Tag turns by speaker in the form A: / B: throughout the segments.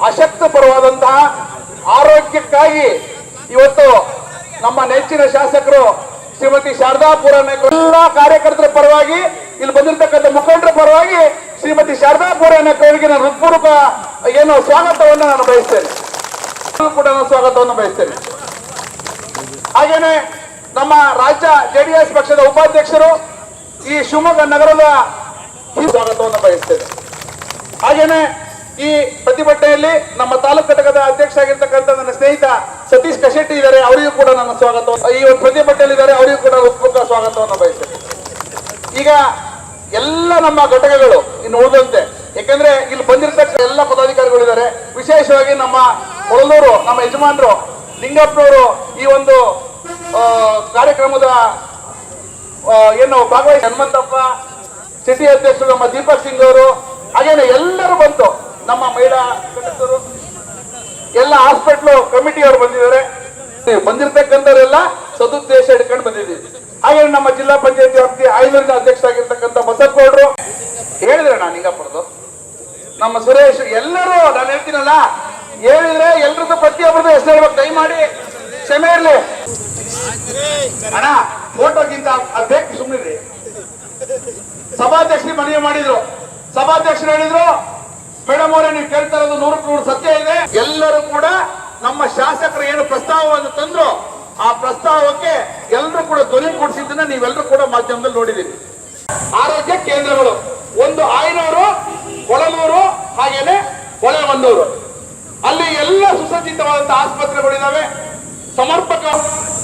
A: ಅಶಕ್ತ ಪರವಾದಂತಹ ಆರೋಗ್ಯಕ್ಕಾಗಿ ಇವತ್ತು ನಮ್ಮ ನೆಚ್ಚಿನ ಶಾಸಕರು ಶ್ರೀಮತಿ ಶಾರದಾ ಪೂರಣ್ಣ ಎಲ್ಲ ಕಾರ್ಯಕರ್ತರ ಪರವಾಗಿ ಇಲ್ಲಿ ಬಂದಿರತಕ್ಕಂಥ ಮುಖಂಡರ ಪರವಾಗಿ ಶ್ರೀಮತಿ ಶಾರದಾ ಪೂರಣ್ಣ ಅವರಿಗೆ ನಾನು ಹೃತ್ಪೂರ್ವಕ ಸ್ವಾಗತವನ್ನು ನಾನು ಬಯಸ್ತೇನೆ, ಕೂಡ ಸ್ವಾಗತವನ್ನು ಬಯಸ್ತೇನೆ. ಹಾಗೇನೆ ನಮ್ಮ ರಾಜ್ಯ ಜೆಡಿಎಸ್ ಪಕ್ಷದ ಉಪಾಧ್ಯಕ್ಷರು ಈ ಶಿವಮೊಗ್ಗ ನಗರದ ಸ್ವಾಗತವನ್ನು ಬಯಸ್ತೇನೆ. ಹಾಗೇನೆ ಈ ಪ್ರತಿಭಟನೆಯಲ್ಲಿ ನಮ್ಮ ತಾಲೂಕು ಘಟಕದ ಅಧ್ಯಕ್ಷ ಆಗಿರ್ತಕ್ಕಂಥ ನನ್ನ ಸ್ನೇಹಿತ ಸತೀಶ್ ಕಶೆಟ್ಟಿ ಇದ್ದಾರೆ, ಅವರಿಗೂ ಕೂಡ ನನ್ನ ಸ್ವಾಗತ. ಈ ಒಂದು ಪ್ರತಿಭಟನೆಯಲ್ಲಿ ಇದ್ದಾರೆ, ಅವರಿಗೂ ಕೂಡ ಹೃತ್ಪೂರ್ವಕ ಸ್ವಾಗತವನ್ನು ಬಯಸ್ತೇನೆ. ಈಗ ಎಲ್ಲ ನಮ್ಮ ಘಟಕಗಳು ಇನ್ನು ಉಳಿದಂತೆ, ಯಾಕಂದ್ರೆ ಇಲ್ಲಿ ಬಂದಿರತಕ್ಕ ಎಲ್ಲ ಪದಾಧಿಕಾರಿಗಳು ಇದ್ದಾರೆ. ವಿಶೇಷವಾಗಿ ನಮ್ಮ ಮೊಳಲೂರು ನಮ್ಮ ಯಜಮಾನರು ಲಿಂಗಪ್ಪನವರು ಈ ಒಂದು ಕಾರ್ಯಕ್ರಮದ ಭಾಗವಹಿಸಿ ಹನುಮಂತಪ್ಪ, ಸಿಟಿ ಅಧ್ಯಕ್ಷರು ನಮ್ಮ ದೀಪಕ್ ಸಿಂಗ್ ಅವರು, ಹಾಗೇನೆ ಎಲ್ಲರೂ ಬಂತು. ನಮ್ಮ ಮಹಿಳಾ ಘಟಕರು ಎಲ್ಲ ಹಾಸ್ಪಿಟ್ಲು ಕಮಿಟಿಯವರು ಬಂದಿದ್ದಾರೆ. ಬಂದಿರತಕ್ಕಂಥವರೆಲ್ಲ ಸದುದ್ದೇಶ ಹಿಡ್ಕೊಂಡು ಬಂದಿದ್ದೀವಿ. ಹಾಗೆ ನಮ್ಮ ಜಿಲ್ಲಾ ಪಂಚಾಯತ್ ವ್ಯಾಪ್ತಿ ಐನೂರಿನ ಅಧ್ಯಕ್ಷ ಆಗಿರ್ತಕ್ಕಂಥ ಬಸಪ್ಪಗೌಡರು ಹೇಳಿದ್ರೆ ನಾನು ಲಿಂಗಪ್ಪರದು, ನಮ್ಮ ಸುರೇಶ್, ಎಲ್ಲರೂ ನಾನು ಹೇಳ್ತೀನಲ್ಲ ಹೇಳಿದ್ರೆ ಎಲ್ರದ್ದು ಪ್ರತಿಯೊಬ್ಬರದ್ದು ಹೆಸರು ಹೇಳ್ಬೇಕು. ದಯಮಾಡಿ ಕ್ಷಮೆ ಇರಲಿ ಅಣ್ಣ, ಫೋಟೋಗಿಂತ ಬೇಕು ಸುಮ್ಮನೆ. ಸಭಾಧ್ಯಕ್ಷರು ಮನವಿ ಮಾಡಿದ್ರು, ಸಭಾಧ್ಯಕ್ಷರು ಹೇಳಿದ್ರು ಮೇಡಮ್ ಅವರೇ ನೀವು ಕೇಳ್ತಾ ಇರೋದು 100% ಸತ್ಯ ಇದೆ. ಎಲ್ಲರೂ ಕೂಡ ನಮ್ಮ ಶಾಸಕರು ಏನು ಪ್ರಸ್ತಾವವನ್ನು ತಂದ್ರು ಆ ಪ್ರಸ್ತಾವಕ್ಕೆ ಎಲ್ಲರೂ ಕೂಡ ಧ್ವನಿ ಕೊಡಿಸಿದ್ದನ್ನ ನೀವೆಲ್ಲರೂ ಕೂಡ ಮಾಧ್ಯಮದಲ್ಲಿ ನೋಡಿದ್ದೀರಿ. ಆರೋಗ್ಯ ಕೇಂದ್ರಗಳು ಒಂದು ಆಯನೂರು, ಕೊಳಲೂರು, ಹಾಗೇನೆ ಹೊಳೆಬಂದೂರು, ಅಲ್ಲಿ ಎಲ್ಲ ಸುಸಜ್ಜಿತವಾದಂತಹ ಆಸ್ಪತ್ರೆಗಳಿದಾವೆ, ಸಮರ್ಪಕ.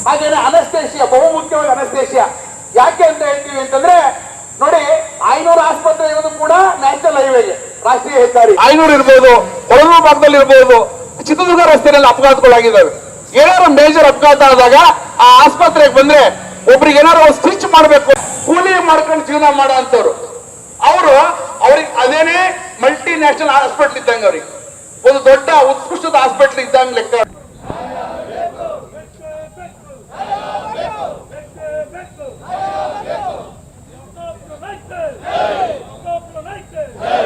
A: ಹಾಗೇನೆ ಅನಸ್ತೇಶಿಯಾ, ಬಹುಮುಖ್ಯವಾಗಿ ಅನಸ್ತೇಶಿಯಾ ಯಾಕೆ ಅಂತ ಹೇಳ್ತೀವಿ ಅಂತಂದ್ರೆ ನೋಡಿ, ಐನೂರು ಆಸ್ಪತ್ರೆ ಇರೋದು ಕೂಡ ನ್ಯಾಷನಲ್ ಹೈವೇಗೆ, ರಾಷ್ಟ್ರೀಯ ಹೆದ್ದಾರಿ. ಐನೂರು ಇರ್ಬೋದು, ಕೊಳಲೂರು ಭಾಗದಲ್ಲಿ ಇರ್ಬೋದು, ಚಿತ್ರದುರ್ಗ ರಸ್ತೆಯಲ್ಲಿ ಅಪಘಾತಗಳಾಗಿದ್ದಾವೆ. ಏನಾದ್ರು ಮೇಜರ್ ಅಪಘಾತ ಆದಾಗ ಆ ಆಸ್ಪತ್ರೆಗೆ ಬಂದ್ರೆ ಒಬ್ರಿಗೆ ಏನಾದ್ರು ಸ್ಟಿಚ್ ಮಾಡ್ಬೇಕು, ಕೂಲಿ ಮಾಡ್ಕೊಂಡು ಜೀವನ ಮಾಡೋ ಅಂತವ್ರು ಅವ್ರಿಗೆ ಅದೇನೇ ಮಲ್ಟಿ ನ್ಯಾಷನಲ್ ಹಾಸ್ಪಿಟಲ್ ಇದ್ದಂಗೆ, ಅವ್ರಿಗೆ ಒಂದು ದೊಡ್ಡ ಉತ್ಕೃಷ್ಟದ ಹಾಸ್ಪಿಟಲ್ ಇದ್ದಂಗೆ ಲೆಕ್ಕ.